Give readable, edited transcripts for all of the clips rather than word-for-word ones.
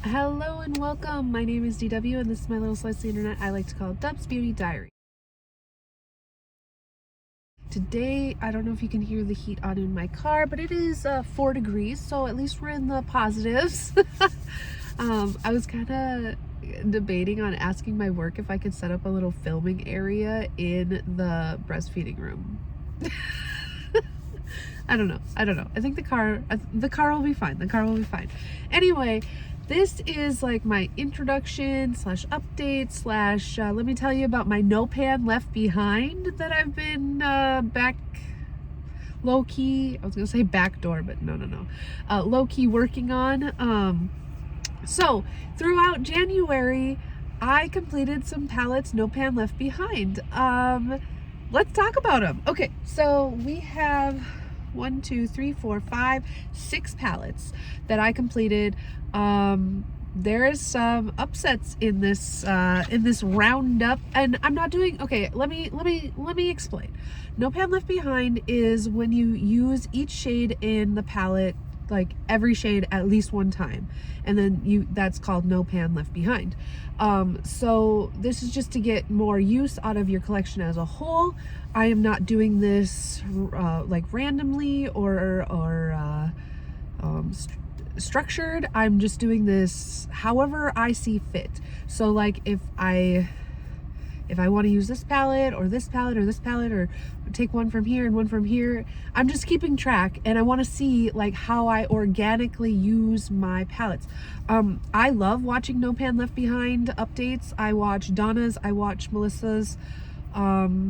Hello and welcome. My name is DW and this is my little slice of the internet I like to call Dub's Beauty Diary. Today, I don't know if you can hear the heat on in my car, but it is 4 degrees, so at least we're in the positives. I was kind of debating on asking my work if I could set up a little filming area in the breastfeeding room. I don't know. I think the car will be fine. The car will be fine. Anyway, this is like my introduction slash update slash let me tell you about my no pan left behind that I've been back low-key, I was gonna say backdoor, but no, low-key working on. So throughout January I completed some palettes no pan left behind. Let's talk about them. Okay, so we have 1, 2, 3, 4, 5, 6 palettes that I completed. There's some upsets in this roundup, and I'm not doing, okay, let me explain. No pan left behind is when you use each shade in the palette, like every shade at least one time, and then that's called no pan left behind. So this is just to get more use out of your collection as a whole. I am not doing this like randomly or structured. I'm just doing this however I see fit. So like if I want to use this palette or this palette or this palette, or take one from here and one from here, I'm just keeping track, and I want to see like how I organically use my palettes. I love watching No Pan Left Behind updates. I watch Donna's, I watch Melissa's.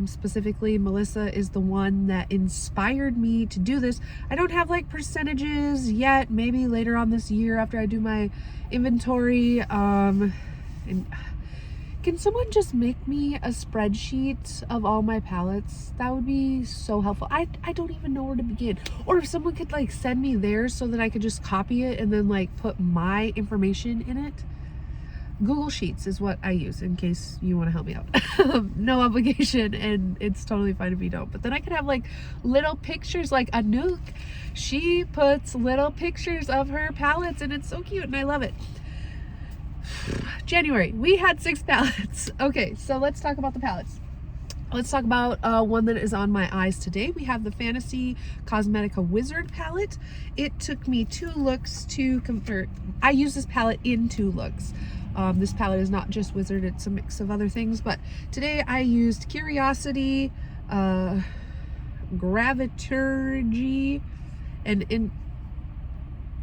Specifically Melissa is the one that inspired me to do this. I don't have like percentages yet, maybe later on this year after I do my inventory. And can someone just make me a spreadsheet of all my palettes? That would be so helpful. I don't even know where to begin. Or if someone could like send me theirs so that I could just copy it and then like put my information in it. Google Sheets is what I use in case you want to help me out. No obligation, and it's totally fine if you don't. But then I could have like little pictures, like Anouk. She puts little pictures of her palettes and it's so cute and I love it. January, we had 6 palettes. Okay, so let's talk about the palettes. Let's talk about one that is on my eyes today. We have the Fantasy Cosmetica Wizard palette. It took me 2 looks to convert. I use this palette in 2 looks. This palette is not just Wizard, it's a mix of other things, but today I used Curiosity, Graviturgy, and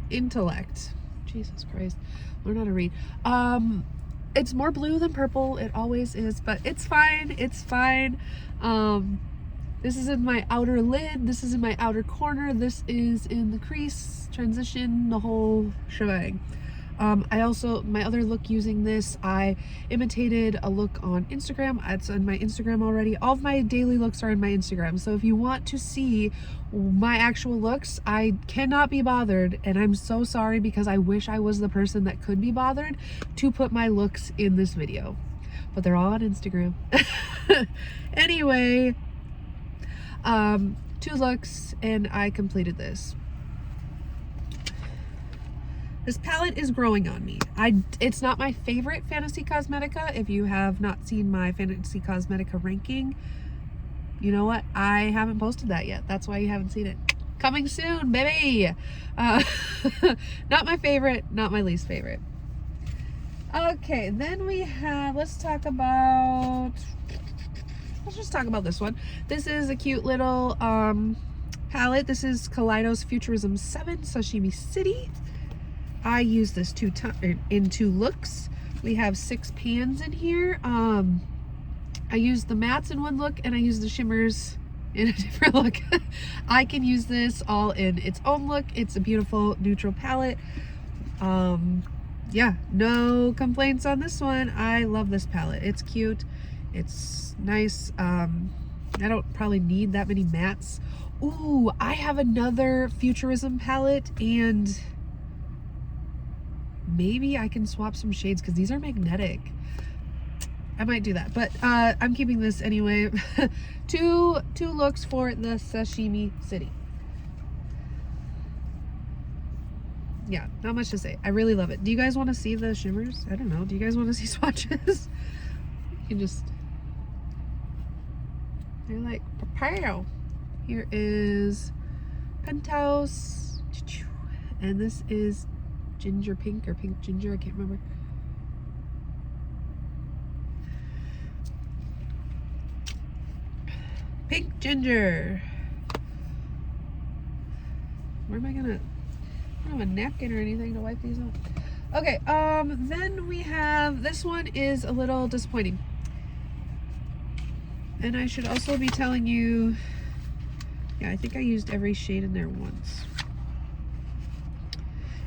Intellect. Jesus Christ, learn how to read. It's more blue than purple, it always is, but it's fine, it's fine. This is in my outer lid, this is in my outer corner, this is in the crease, transition, the whole shebang. My other look using this, I imitated a look on Instagram. It's on my Instagram already. All of my daily looks are in my Instagram. So if you want to see my actual looks, I cannot be bothered. And I'm so sorry, because I wish I was the person that could be bothered to put my looks in this video. But they're all on Instagram. Anyway, 2 looks and I completed this. This palette is growing on me. It's not my favorite Fantasy Cosmetica. If you have not seen my Fantasy Cosmetica ranking, you know what? I haven't posted that yet. That's why you haven't seen it. Coming soon, baby! Not my favorite, not my least favorite. Okay, then we have, let's just talk about this one. This is a cute little palette. This is Kaleidos Futurism 7 Sashimi City. I use this in 2 looks. We have 6 pans in here. I use the mattes in one look and I use the shimmers in a different look. I can use this all in its own look. It's a beautiful neutral palette. Yeah, no complaints on this one. I love this palette. It's cute. It's nice. I don't probably need that many mattes. Ooh, I have another Futurism palette, and maybe I can swap some shades because these are magnetic. I might do that, but I'm keeping this anyway. two looks for the Sashimi City. yeah, not much to say. I really love it. Do you guys want to see the shimmers? I don't know. Do you guys want to see swatches? You can just, they're like, pow. Here is Penthouse, and this is ginger pink or pink ginger, I can't remember. Pink ginger. Where am I gonna, I don't have a napkin or anything to wipe these off. Okay, then we have, this one is a little disappointing. And I should also be telling you, yeah, I think I used every shade in there once.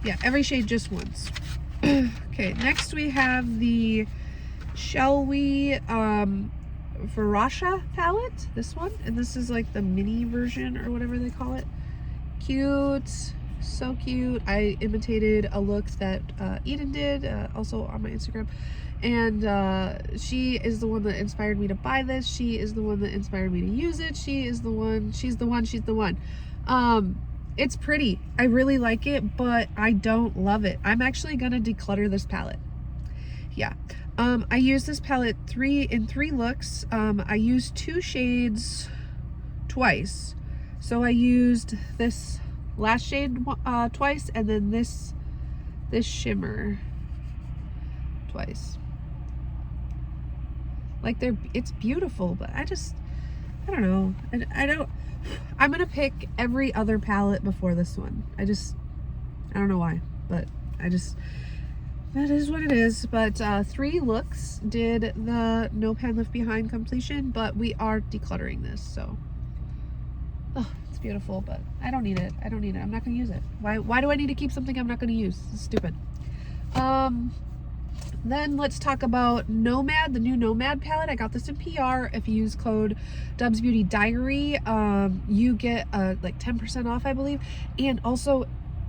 Yeah, every shade just once. Okay, next we have the Shall We Verasha palette, this one. And this is like the mini version or whatever they call it. Cute, so cute. I imitated a look that Eden did, also on my Instagram. And she is the one that inspired me to buy this. She is the one that inspired me to use it. She's the one. It's pretty. I really like it, but I don't love it. I'm actually gonna declutter this palette. Yeah. I used this palette in three looks. I used 2 shades twice. So I used this last shade twice, and then this shimmer twice. Like it's beautiful, but I don't know. I'm gonna pick every other palette before this one. I don't know why, but that is what it is. But 3 looks did the No Pan Left Behind completion, but we are decluttering this, so. Oh, it's beautiful, but I don't need it. I'm not gonna use it. Why do I need to keep something I'm not gonna use? It's stupid. Then let's talk about Nomad, the new Nomad palette. I got this in PR. If you use code Dubs Beauty Diary, you get like 10% off, I believe. And also,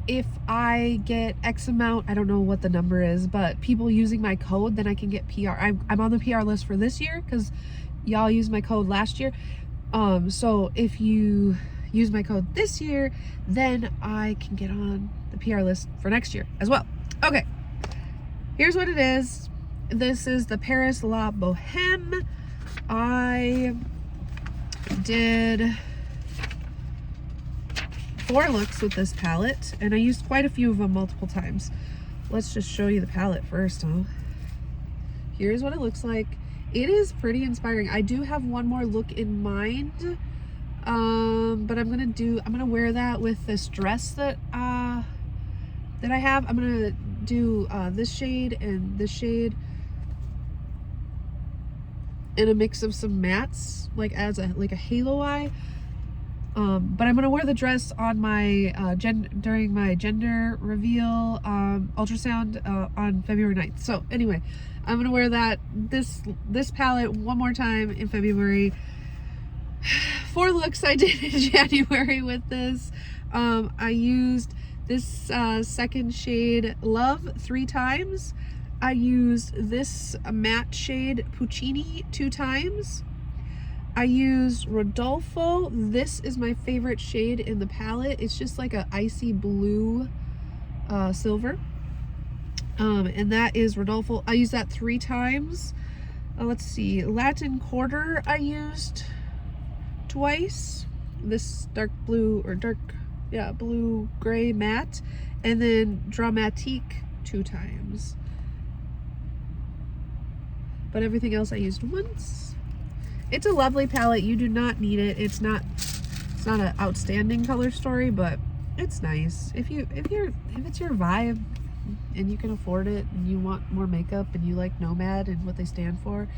if I get X amount, I don't know what the number is, but people using my code, then I can get PR. I'm on the PR list for this year because y'all used my code last year. So if you use my code this year, then I can get on the PR list for next year as well. Okay. Here's what it is. This is the Paris La Boheme. I did 4 looks with this palette, and I used quite a few of them multiple times. Let's just show you the palette first, huh? Here's what it looks like. It is pretty inspiring. I do have one more look in mind, but I'm gonna wear that with this dress that I have. I'm gonna do this shade and this shade in a mix of some mattes, like as a halo eye. But I'm gonna wear the dress on my during my gender reveal ultrasound on February 9th. So anyway, I'm gonna wear this palette one more time in February. 4 looks I did in January with this. I used this second shade Love 3 times. I used this matte shade Puccini 2 times. I used Rodolfo. This is my favorite shade in the palette. It's just like a icy blue silver. And that is Rodolfo. I used that 3 times. Let's see, Latin Quarter I used twice. This dark blue or blue gray matte, and then Dramatique 2 times. But everything else I used once. It's a lovely palette. You do not need it. It's not an outstanding color story, but it's nice. If it's your vibe and you can afford it and you want more makeup and you like Nomad and what they stand for,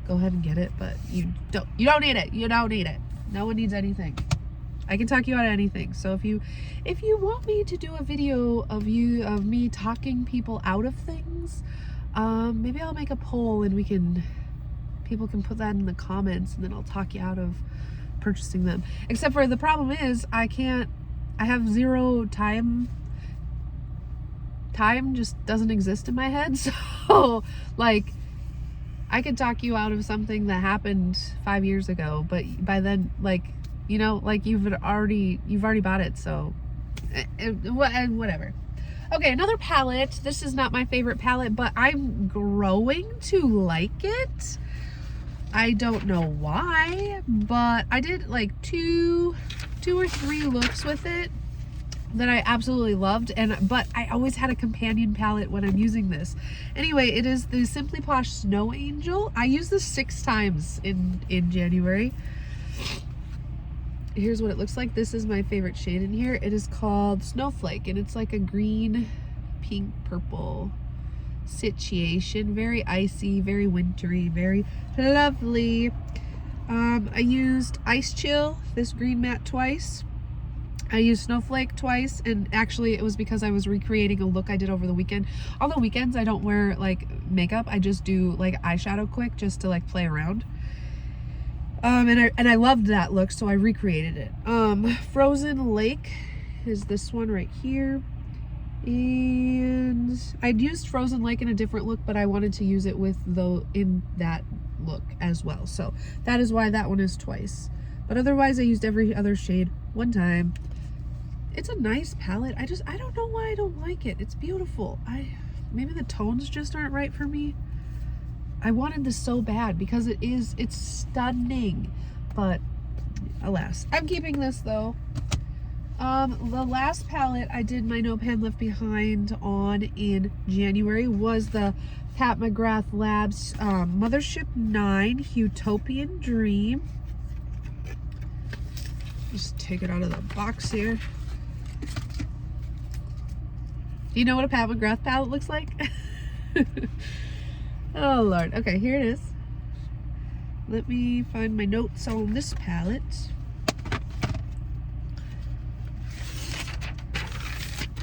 go ahead and get it. But you don't need it. You don't need it. No one needs anything. I can talk you out of anything. So if you want me to do a video of me talking people out of things, maybe I'll make a poll and people can put that in the comments, and then I'll talk you out of purchasing them. Except for the problem is I have 0 time. Time just doesn't exist in my head. So like I could talk you out of something that happened 5 years ago, but by then, like, you've already bought it, so whatever. Okay, another palette. This is not my favorite palette, but I'm growing to like it. I don't know why, but I did like two or three looks with it that I absolutely loved, but I always had a companion palette when I'm using this. Anyway, it is the Simply Posh Snow Angel. I used this 6 times in January. Here's what it looks like. This is my favorite shade in here. It is called Snowflake, and it's like a green, pink, purple situation. Very icy, very wintry, very lovely. I used Ice Chill, this green matte, twice. I used Snowflake twice, and actually it was because I was recreating a look I did over the weekend. On the weekends I don't wear like makeup, I just do like eyeshadow quick just to like play around. And I loved that look, so I recreated it. Frozen Lake is this one right here. And I'd used Frozen Lake in a different look, but I wanted to use it in that look as well. So that is why that one is twice. But otherwise I used every other shade 1 time. It's a nice palette. I don't know why I don't like it. It's beautiful. Maybe the tones just aren't right for me. I wanted this so bad because it's stunning, but alas. I'm keeping this though. The last palette I did my No Pan Left Behind on in January was the Pat McGrath Labs Mothership 9 Utopian Dream. Just take it out of the box here. Do you know what a Pat McGrath palette looks like? Oh Lord. Okay, here it is. Let me find my notes on this palette.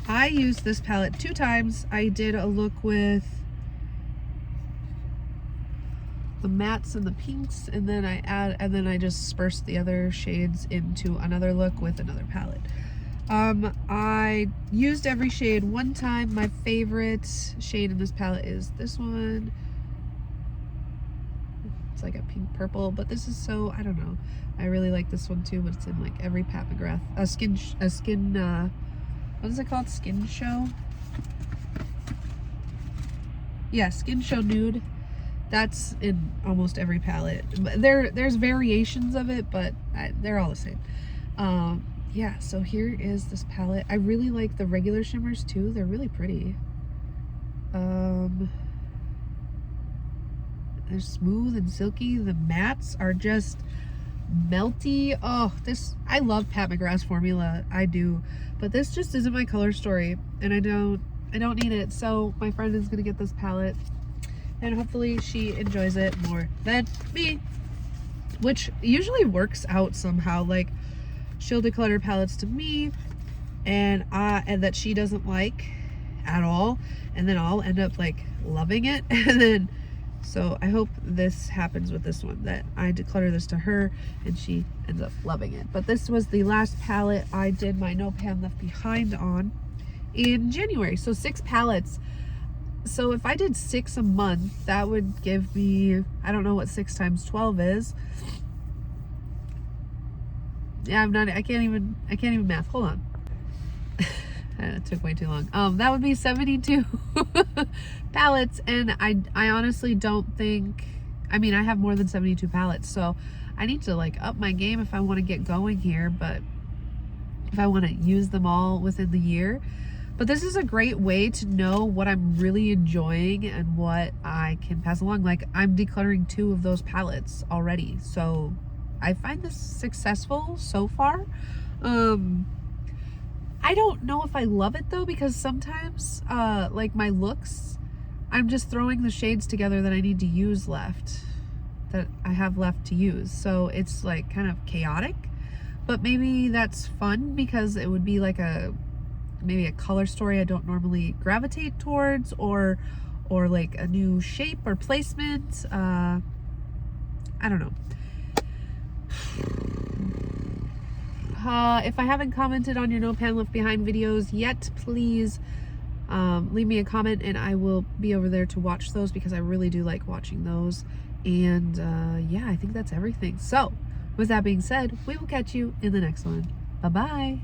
I used this palette 2 times. I did a look with the mattes and the pinks, and then I just dispersed the other shades into another look with another palette. I used every shade 1 time. My favorite shade in this palette is this one. It's like a pink purple, but this is so, I don't know. I really like this one too, but it's in like every Pat McGrath, what is it called? Skin Show? Yeah, Skin Show Nude. That's in almost every palette. There's variations of it, but they're all the same. Yeah, so here is this palette. I really like the regular shimmers too. They're really pretty. They're smooth and silky. The mattes are just melty. Oh, I love Pat McGrath's formula. I do. But this just isn't my color story, and I don't need it. So my friend is gonna get this palette, and hopefully she enjoys it more than me, which usually works out somehow. Like, she'll declutter palettes to me and that she doesn't like at all, and then I'll end up like loving it. And then so I hope this happens with this one, that I declutter this to her and she ends up loving it. But this was the last palette I did my No Pan Left Behind on in January. So 6 palettes. So if I did 6 a month, that would give me, I don't know what 6 times 12 is. Yeah, I can't even math. Hold on. It took way too long. That would be 72 palettes, and I honestly don't think, I mean, I have more than 72 palettes, so I need to like up my game if I want to get going here, but if I want to use them all within the year. But this is a great way to know what I'm really enjoying and what I can pass along. Like, I'm decluttering 2 of those palettes already, so I find this successful so far. I don't know if I love it though, because sometimes like my looks, I'm just throwing the shades together that I need to use left, that I have left to use. So it's like kind of chaotic, but maybe that's fun because it would be like maybe a color story I don't normally gravitate towards, or like a new shape or placement. I don't know. If I haven't commented on your No Pan Left Behind videos yet, please leave me a comment and I will be over there to watch those, because I really do like watching those. And yeah, I think that's everything. So with that being said, we will catch you in the next one. Bye bye.